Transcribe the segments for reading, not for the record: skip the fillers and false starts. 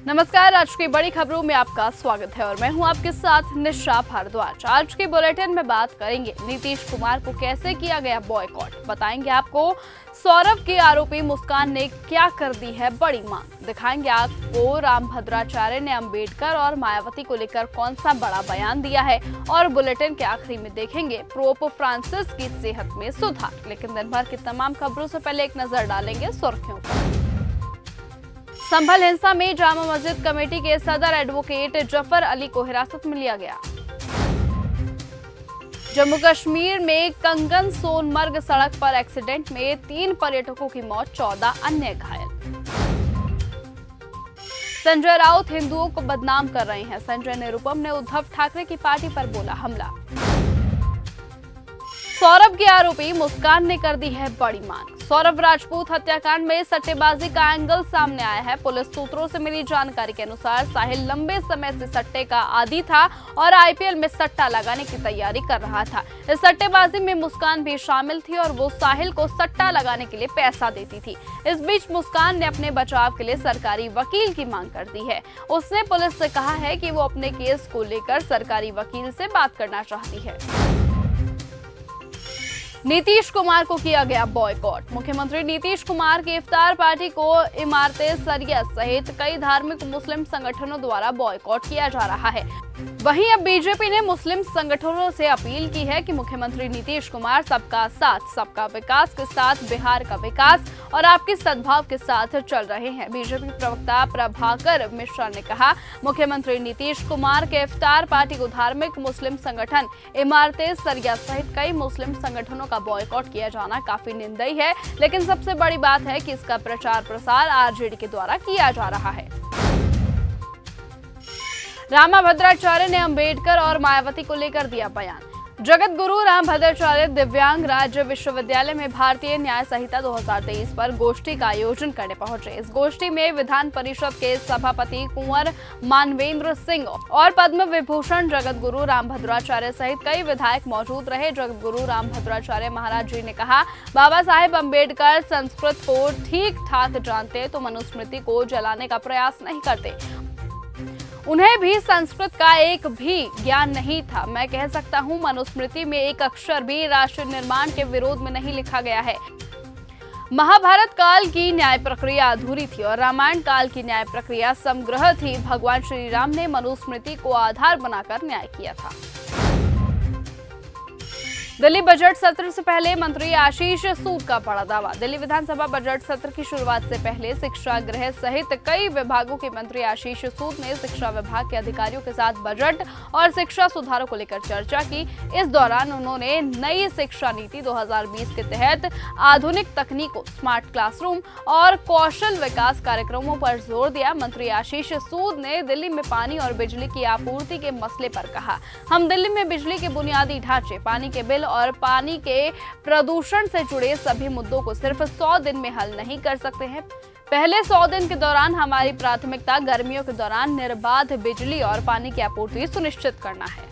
नमस्कार। आज की बड़ी खबरों में आपका स्वागत है और मैं हूं आपके साथ निशा भारद्वाज। आज के बुलेटिन में बात करेंगे नीतीश कुमार को कैसे किया गया बॉयकॉट, बताएंगे आपको सौरभ की आरोपी मुस्कान ने क्या कर दी है बड़ी मांग, दिखाएंगे आपको रामभद्राचार्य ने अंबेडकर और मायावती को लेकर कौन सा बड़ा बयान दिया है और बुलेटिन के आखिरी में देखेंगे पोप फ्रांसिस की सेहत में सुधार। लेकिन दिन भर की तमाम खबरों से पहले एक नजर डालेंगे सुर्खियों पर। संभल हिंसा में जामा मस्जिद कमेटी के सदर एडवोकेट जफर अली को हिरासत में लिया गया। जम्मू कश्मीर में कंगन सोनमर्ग सड़क पर एक्सीडेंट में 3 पर्यटकों की मौत, 14 अन्य घायल। संजय राउत हिंदुओं को बदनाम कर रहे हैं, संजय निरुपम ने उद्धव ठाकरे की पार्टी पर बोला हमला। सौरभ की आरोपी मुस्कान ने कर दी है बड़ी मांग। सौरभ राजपूत हत्याकांड में सट्टेबाजी का एंगल सामने आया है। पुलिस सूत्रों से मिली जानकारी के अनुसार साहिल लंबे समय से सट्टे का आदी था और आईपीएल में सट्टा लगाने की तैयारी कर रहा था। इस सट्टेबाजी में मुस्कान भी शामिल थी और वो साहिल को सट्टा लगाने के लिए पैसा देती थी। इस बीच मुस्कान ने अपने बचाव के लिए सरकारी वकील की मांग कर दी है। उसने पुलिस से कहा है कि वो अपने केस को लेकर सरकारी वकील से बात करना चाहती है। नीतीश कुमार को किया गया बॉयकॉट। मुख्यमंत्री नीतीश कुमार की इफ्तार पार्टी को इमारते सरिया सहित कई धार्मिक मुस्लिम संगठनों द्वारा बॉयकॉट किया जा रहा है। वहीं अब बीजेपी ने मुस्लिम संगठनों से अपील की है कि मुख्यमंत्री नीतीश कुमार सबका साथ सबका विकास के साथ बिहार का विकास और आपके सद्भाव के साथ चल रहे हैं। बीजेपी प्रवक्ता प्रभाकर मिश्रा ने कहा, मुख्यमंत्री नीतीश कुमार के इफ्तार पार्टी को धार्मिक मुस्लिम संगठन इमारते सरिया सहित कई मुस्लिम संगठनों का बॉयकॉट किया जाना काफी निंदनीय है, लेकिन सबसे बड़ी बात है कि इसका प्रचार प्रसार आरजेडी के द्वारा किया जा रहा है। रामभद्राचार्य ने अंबेडकर और मायावती को लेकर दिया बयान। जगत गुरु रामभद्राचार्य दिव्यांग राज्य विश्वविद्यालय में भारतीय न्याय संहिता 2023 पर गोष्ठी का आयोजन करने पहुंचे। इस गोष्ठी में विधान परिषद के सभापति कुंवर मानवेंद्र सिंह और पद्म विभूषण जगत गुरु रामभद्राचार्य सहित कई विधायक मौजूद रहे। जगत गुरु रामभद्राचार्य महाराज जी ने कहा, बाबा साहेब अंबेडकर संस्कृत को ठीक ठाक जानते तो मनुस्मृति को जलाने का प्रयास नहीं करते। उन्हें भी संस्कृत का एक भी ज्ञान नहीं था। मैं कह सकता हूं, मनुस्मृति में एक अक्षर भी राष्ट्र निर्माण के विरोध में नहीं लिखा गया है। महाभारत काल की न्याय प्रक्रिया अधूरी थी और रामायण काल की न्याय प्रक्रिया समग्र थी। भगवान श्री राम ने मनुस्मृति को आधार बनाकर न्याय किया था। दिल्ली बजट सत्र से पहले मंत्री आशीष सूद का बड़ा दावा। दिल्ली विधानसभा बजट सत्र की शुरुआत से पहले शिक्षा गृह सहित कई विभागों के मंत्री आशीष सूद ने शिक्षा विभाग के अधिकारियों के साथ बजट और शिक्षा सुधारों को लेकर चर्चा की। इस दौरान उन्होंने नई शिक्षा नीति 2020 के तहत आधुनिक तकनीकों, स्मार्ट क्लासरूम और कौशल विकास कार्यक्रमों पर जोर दिया। मंत्री आशीष सूद ने दिल्ली में पानी और बिजली की आपूर्ति के मसले पर कहा, हम दिल्ली में बिजली के बुनियादी ढांचे, पानी के बिल और पानी के प्रदूषण से जुड़े सभी मुद्दों को सिर्फ 100 दिन में हल नहीं कर सकते हैं। पहले 100 दिन के दौरान हमारी प्राथमिकता गर्मियों के दौरान निर्बाध बिजली और पानी की आपूर्ति सुनिश्चित करना है।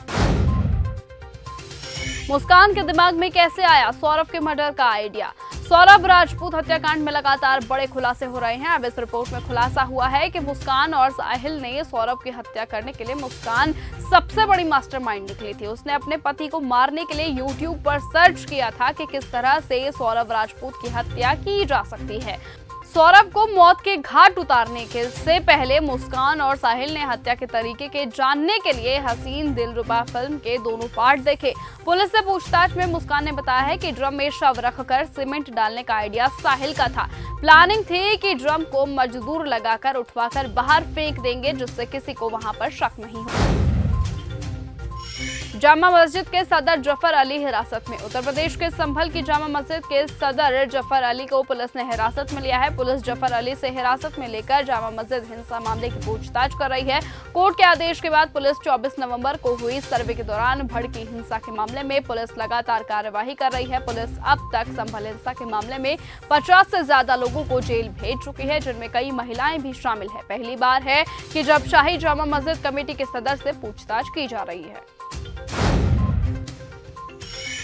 मुस्कान के दिमाग में कैसे आया सौरभ के मर्डर का आइडिया? सौरभ राजपूत हत्याकांड में लगातार बड़े खुलासे हो रहे हैं। अब इस रिपोर्ट में खुलासा हुआ है कि मुस्कान और साहिल ने सौरभ की हत्या करने के लिए मुस्कान सबसे बड़ी मास्टरमाइंड निकली थी। उसने अपने पति को मारने के लिए यूट्यूब पर सर्च किया था कि किस तरह से सौरभ राजपूत की हत्या की जा सकती है। सौरभ को मौत के घाट उतारने के से पहले मुस्कान और साहिल ने हत्या के तरीके के जानने के लिए हसीन दिलरुबा फिल्म के दोनों पार्ट देखे। पुलिस से पूछताछ में मुस्कान ने बताया है कि ड्रम में शव रखकर सीमेंट डालने का आइडिया साहिल का था। प्लानिंग थी कि ड्रम को मजदूर लगाकर उठवाकर बाहर फेंक देंगे जिससे किसी को वहां पर शक नहीं हो। जामा मस्जिद के सदर जफर अली हिरासत में। उत्तर प्रदेश के संभल की जामा मस्जिद के सदर जफर अली को पुलिस ने हिरासत में लिया है। पुलिस जफर अली से हिरासत में लेकर जामा मस्जिद हिंसा मामले की पूछताछ कर रही है। कोर्ट के आदेश के बाद पुलिस 24 नवंबर को हुई सर्वे के दौरान भड़की हिंसा के मामले में पुलिस लगातार कार्यवाही कर रही है। पुलिस अब तक संभल हिंसा के मामले में 50 से ज्यादा लोगों को जेल भेज चुकी है, जिनमें कई महिलाएं भी शामिल है। पहली बार है कि जब शाही जामा मस्जिद कमेटी के सदर से पूछताछ की जा रही है।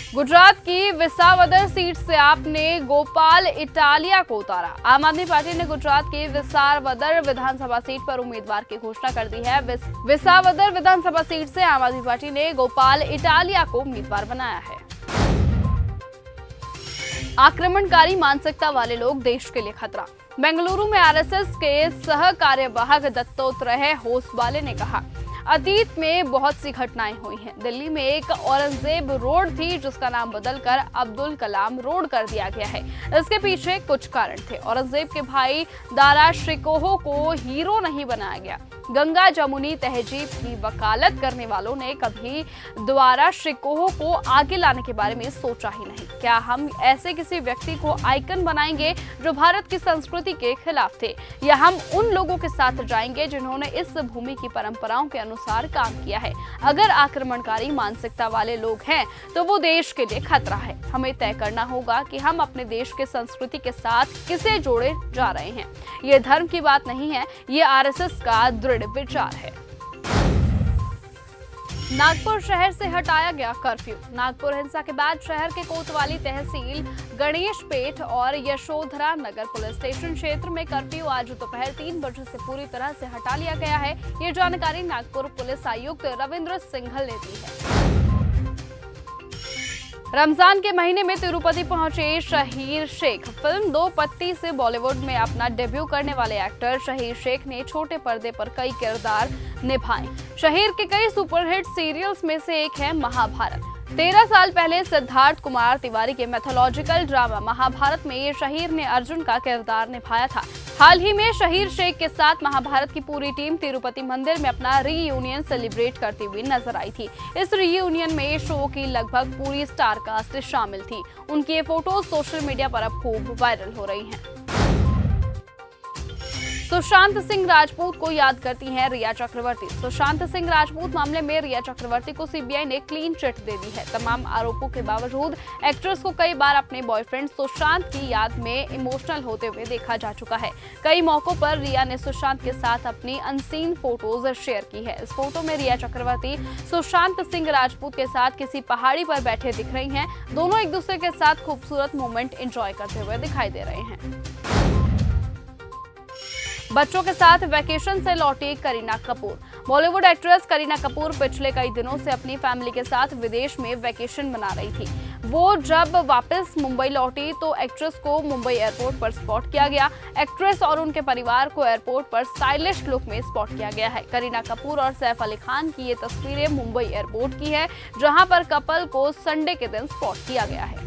गुजरात की विसावदर सीट से आपने गोपाल इटालिया को उतारा। आम आदमी पार्टी ने गुजरात की विसावदर विधानसभा सीट पर उम्मीदवार की घोषणा कर दी है। विसावदर विधानसभा सीट से आम आदमी पार्टी ने गोपाल इटालिया को उम्मीदवार बनाया है। आक्रमणकारी मानसिकता वाले लोग देश के लिए खतरा। बेंगलुरु में आरएसएस के सह कार्यवाहक दत्तात्रेय होसबाले ने कहा, अतीत में बहुत सी घटनाएं हुई हैं। दिल्ली में एक औरंगजेब रोड थी जिसका नाम बदलकर अब्दुल कलाम रोड कर दिया गया है। इसके पीछे कुछ कारण थे। औरंगजेब के भाई दारा शिकोह को हीरो नहीं बनाया गया। गंगा जमुनी तहजीब की वकालत करने वालों ने कभी द्वारा शिकोह को आगे लाने के बारे में सोचा ही नहीं। क्या हम ऐसे किसी व्यक्ति को आइकन बनाएंगे जो भारत की संस्कृति के खिलाफ थे, या हम उन लोगों के साथ जाएंगे जिन्होंने इस भूमि की परंपराओं के अनुसार काम किया है? अगर आक्रमणकारी मानसिकता वाले लोग हैं तो वो देश के लिए खतरा है। हमें तय करना होगा कि हम अपने देश के संस्कृति के साथ किसे जोड़े जा रहे हैं। ये धर्म की बात नहीं है, ये आरएसएस का दृढ़ विचार है। नागपुर शहर से हटाया गया कर्फ्यू। नागपुर हिंसा के बाद शहर के कोतवाली तहसील, गणेशपेट और यशोधरा नगर पुलिस स्टेशन क्षेत्र में कर्फ्यू आज दोपहर 3 बजे से पूरी तरह से हटा लिया गया है। ये जानकारी नागपुर पुलिस आयुक्त रविंद्र सिंघल ने दी है। रमजान के महीने में तिरुपति पहुंचे शहीर शेख। फिल्म दो पत्ती से बॉलीवुड में अपना डेब्यू करने वाले एक्टर शहीर शेख ने छोटे पर्दे पर कई किरदार निभाए। शहीर के कई सुपरहिट सीरियल्स में से एक है महाभारत। 13 साल पहले सिद्धार्थ कुमार तिवारी के मैथोलॉजिकल ड्रामा महाभारत में ये शहीर ने अर्जुन का किरदार निभाया था। हाल ही में शहीर शेख के साथ महाभारत की पूरी टीम तिरुपति मंदिर में अपना रीयूनियन सेलिब्रेट करती हुई नजर आई थी। इस रीयूनियन में शो की लगभग पूरी स्टार कास्ट शामिल थी। उनकी ये फोटोज सोशल मीडिया पर अब खूब वायरल हो रही हैं। सुशांत सिंह राजपूत को याद करती हैं रिया चक्रवर्ती। सुशांत सिंह राजपूत मामले में रिया चक्रवर्ती को सीबीआई ने क्लीन चिट दे दी है। तमाम आरोपों के बावजूद एक्ट्रेस को कई बार अपने बॉयफ्रेंड सुशांत की याद में इमोशनल होते हुए देखा जा चुका है। कई मौकों पर रिया ने सुशांत के साथ अपनी अनसीन फोटोज शेयर की है। इस फोटो में रिया चक्रवर्ती सुशांत सिंह राजपूत के साथ किसी पहाड़ी पर बैठे दिख रही हैं। दोनों एक दूसरे के साथ खूबसूरत मोमेंट एंजॉय करते हुए दिखाई दे रहे हैं। बच्चों के साथ वैकेशन से लौटी करीना कपूर। बॉलीवुड एक्ट्रेस करीना कपूर पिछले कई दिनों से अपनी फैमिली के साथ विदेश में वैकेशन मना रही थी। वो जब वापस मुंबई लौटी तो एक्ट्रेस को मुंबई एयरपोर्ट पर स्पॉट किया गया। एक्ट्रेस और उनके परिवार को एयरपोर्ट पर स्टाइलिश लुक में स्पॉट किया गया है। करीना कपूर और सैफ अली खान की ये तस्वीरें मुंबई एयरपोर्ट की है, जहां पर कपल को संडे के दिन स्पॉट किया गया है।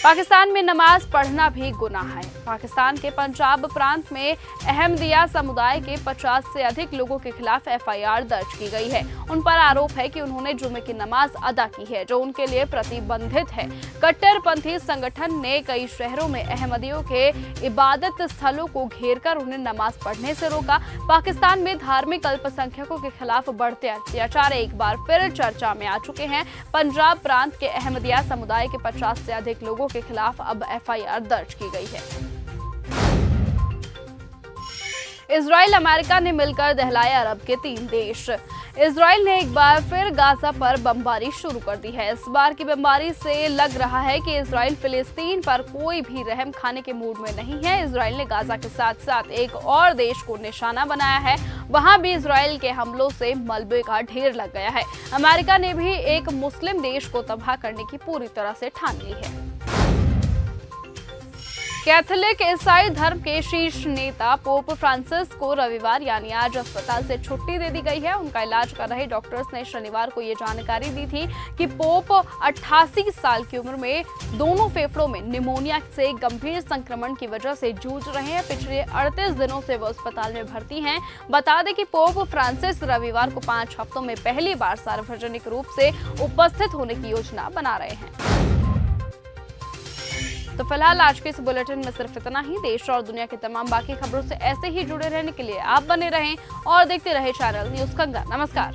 पाकिस्तान में नमाज पढ़ना भी गुनाह है। पाकिस्तान के पंजाब प्रांत में अहमदिया समुदाय के 50 से अधिक लोगों के खिलाफ एफआईआर दर्ज की गई है। उन पर आरोप है कि उन्होंने जुमे की नमाज अदा की है, जो उनके लिए प्रतिबंधित है। कट्टरपंथी संगठन ने कई शहरों में अहमदियों के इबादत स्थलों को घेरकर उन्हें नमाज पढ़ने से रोका। पाकिस्तान में धार्मिक अल्पसंख्यकों के खिलाफ बढ़ते अत्याचार एक बार फिर चर्चा में आ चुके हैं। पंजाब प्रांत के अहमदिया समुदाय के 50 से अधिक लोगों के खिलाफ अब एफआईआर दर्ज की गई है। इजराइल अमेरिका ने मिलकर दहलाए अरब के 3 देश। इजराइल ने एक बार फिर गाजा पर बमबारी शुरू कर दी है। इस बार की बमबारी से लग रहा है कि इजराइल फिलिस्तीन पर कोई भी रहम खाने के मूड में नहीं है। इजराइल ने गाजा के साथ साथ एक और देश को निशाना बनाया है। वहां भी इजराइल के हमलों से मलबे का ढेर लग गया है। अमेरिका ने भी एक मुस्लिम देश को तबाह करने की पूरी तरह से ठान ली है। कैथोलिक ईसाई धर्म के शीर्ष नेता पोप फ्रांसिस को रविवार यानी आज अस्पताल से छुट्टी दे दी गई है। उनका इलाज कर रहे डॉक्टर्स ने शनिवार को ये जानकारी दी थी कि पोप 88 साल की उम्र में दोनों फेफड़ों में निमोनिया से गंभीर संक्रमण की वजह से जूझ रहे हैं। पिछले 38 दिनों से वो अस्पताल में भर्ती हैं। बता दें कि पोप फ्रांसिस रविवार को 5 हफ्तों में पहली बार सार्वजनिक रूप से उपस्थित होने की योजना बना रहे हैं। तो फिलहाल आज के इस बुलेटिन में सिर्फ इतना ही। देश और दुनिया की तमाम बाकी खबरों से ऐसे ही जुड़े रहने के लिए आप बने रहें और देखते रहे चैनल न्यूज़ कंगा। नमस्कार।